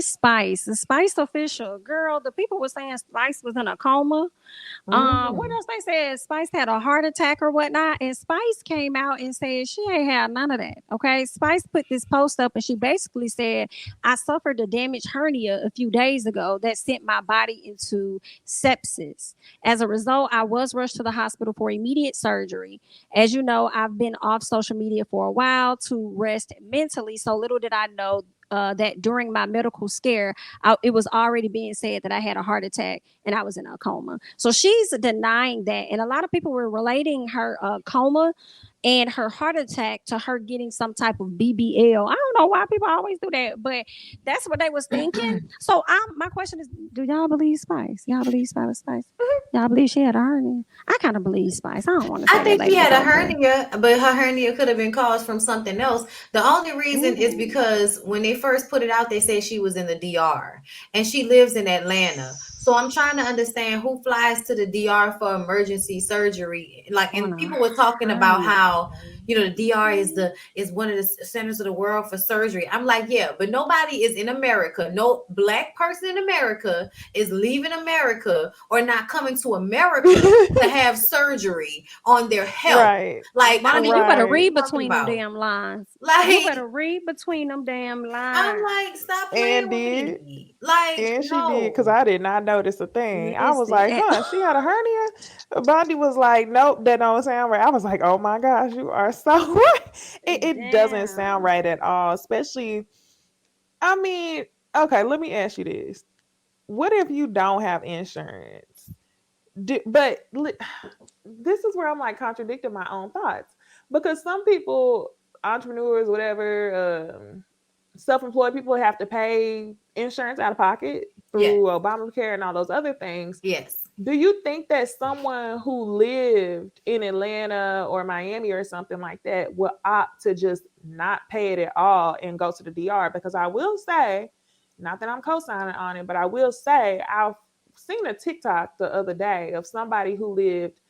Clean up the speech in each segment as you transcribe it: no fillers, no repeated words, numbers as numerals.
The Spice official girl. The people were saying Spice was in a coma. What Mm. else they said? Spice had a heart attack or whatnot, and Spice came out and said she ain't had none of that. Okay, Spice put this post up, and she basically said, "I suffered a damaged hernia a few days ago that sent my body into sepsis. As a result, I was rushed to the hospital for immediate surgery. As you know, I've been off social media for a while to rest mentally. So little did I know." That during my medical scare, it was already being said that I had a heart attack and I was in a coma. So she's denying that. And a lot of people were relating her coma and her heart attack to her getting some type of BBL. I don't know why people always do that, but that's what they was thinking. So my question is, do y'all believe Spice? Y'all believe Spice? Y'all believe she had a hernia? I kind of believe Spice. I don't want to I say that think she lady was had a okay. hernia, but her hernia could have been caused from something else. The only reason is Mm. because when they first put it out, they said she was in the DR and she lives in Atlanta. So I'm trying to understand who flies to the DR for emergency surgery. Like, On and a people were talking about hernia. how, the DR is one of the centers of the world for surgery. I'm like, yeah, but nobody is in America. No black person in America is leaving America or not coming to America to have surgery on their health. Right. Like, I Monica, mean, you what better are Right. read we talking between them about? damn lines. You Like, better read between them damn I'm lines. like, stop playing And with did. me. Like, And she did, because no. I did not notice a thing. I was Listen, like, huh, she had a hernia? Bondi was like, nope, that don't sound right. I was like, oh my gosh, you are so right. It doesn't sound damn. right at all. Especially, I mean, okay, let me ask you this. What if you don't have insurance? This is where I'm like contradicting my own thoughts. Because some people, entrepreneurs, whatever, self-employed people have to pay insurance out of pocket Yeah. through Obamacare and all those other things. Yes. Do you think that someone who lived in Atlanta or Miami or something like that would opt to just not pay it at all and go to the DR? Because I will say, not that I'm co-signing on it, but I will say I've seen a TikTok the other day of somebody who lived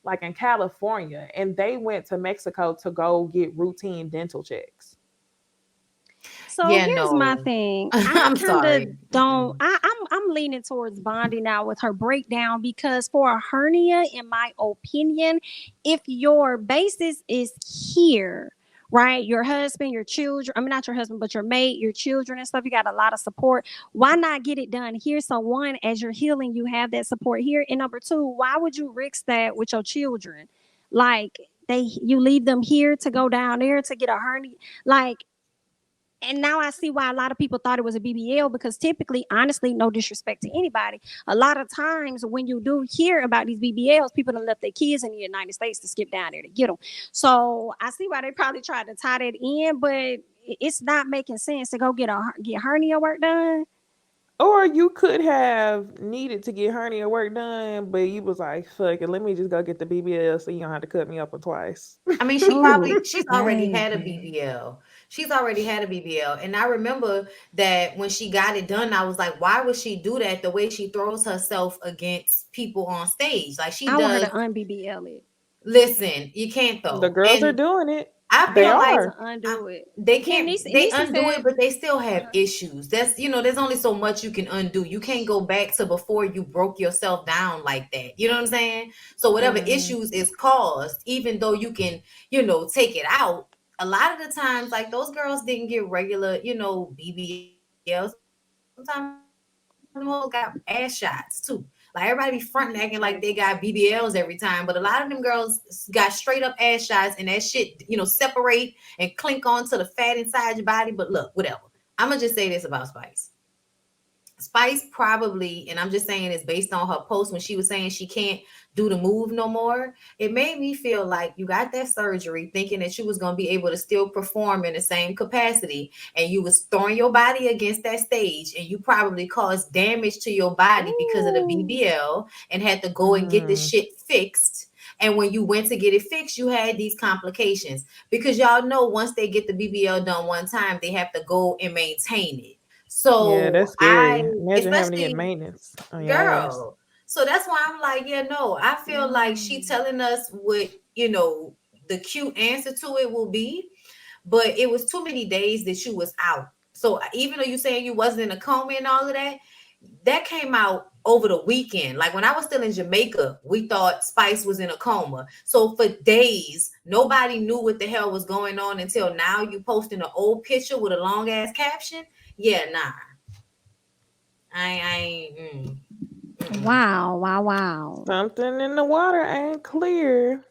like in California and they went to Mexico to go get routine dental checks. So Yeah, here's my no. thing. I I'm kind of sorry. don't. Mm-mm. I'm leaning towards Bondi now with her breakdown because for a hernia, in my opinion, if your basis is here, right, your husband, your children. I mean, not your husband, but your mate, your children and stuff. You got a lot of support. Why not get it done here? So one, as you're healing, you have that support here. And number two, why would you risk that with your children? Like you leave them here to go down there to get a hernia, like, and now I see why a lot of people thought it was a BBL because typically, honestly, no disrespect to anybody, a lot of times when you do hear about these BBLs, people have left their kids in the United States to skip down there to get them. So I see why they probably tried to tie that in, but it's not making sense to go get hernia work done. Or you could have needed to get hernia work done, but you was like, fuck it, let me just go get the BBL so you don't have to cut me open twice. I mean, Oh, she's already had a baby. BBL. She's already had a BBL. And I remember that when she got it done, I was like, why would she do that the way she throws herself against people on stage? Like she I want her does. to un-BBL it. Listen, you can't The though. girls are And doing it. I They feel She like needs to are. I, undo it. they Yeah, can't, Nisa, they Nisa undo it, said, but they still have uh-huh. issues. That's, there's only so much you can undo. You can't go back to before you broke yourself down like that. You know what I'm saying? So whatever Mm. issues is caused, even though you can, take it out, a lot of the times, like those girls didn't get regular, BBLs. Sometimes them hoes got ass shots too. Like everybody be fronting acting like they got BBLs every time, but a lot of them girls got straight up ass shots and that shit, separate and clink onto the fat inside your body. But look, whatever. I'm gonna just say this about Spice. Spice probably, and I'm just saying it's based on her post when she was saying she can't do the move no more. It made me feel like you got that surgery thinking that you was going to be able to still perform in the same capacity, and you was throwing your body against that stage, and you probably caused damage to your body because of the Ooh. BBL and had to go and get the Mm. shit fixed. And when you went to get it fixed, you had these complications because y'all know once they get the BBL done one time, they have to go and maintain it. Yeah, So that's I, scary. Imagine having to get especially maintenance on your ass. girl. So that's why I'm like, yeah, no, I feel like she Mm. telling us what, the cute answer to it will be, but it was too many days that you was out. So even though you saying you wasn't in a coma and all of that, that came out over the weekend. Like when I was still in Jamaica, we thought Spice was in a coma. So for days, nobody knew what the hell was going on until now. You posting an old picture with a long ass caption. Yeah, nah. Wow. Something in the water ain't clear.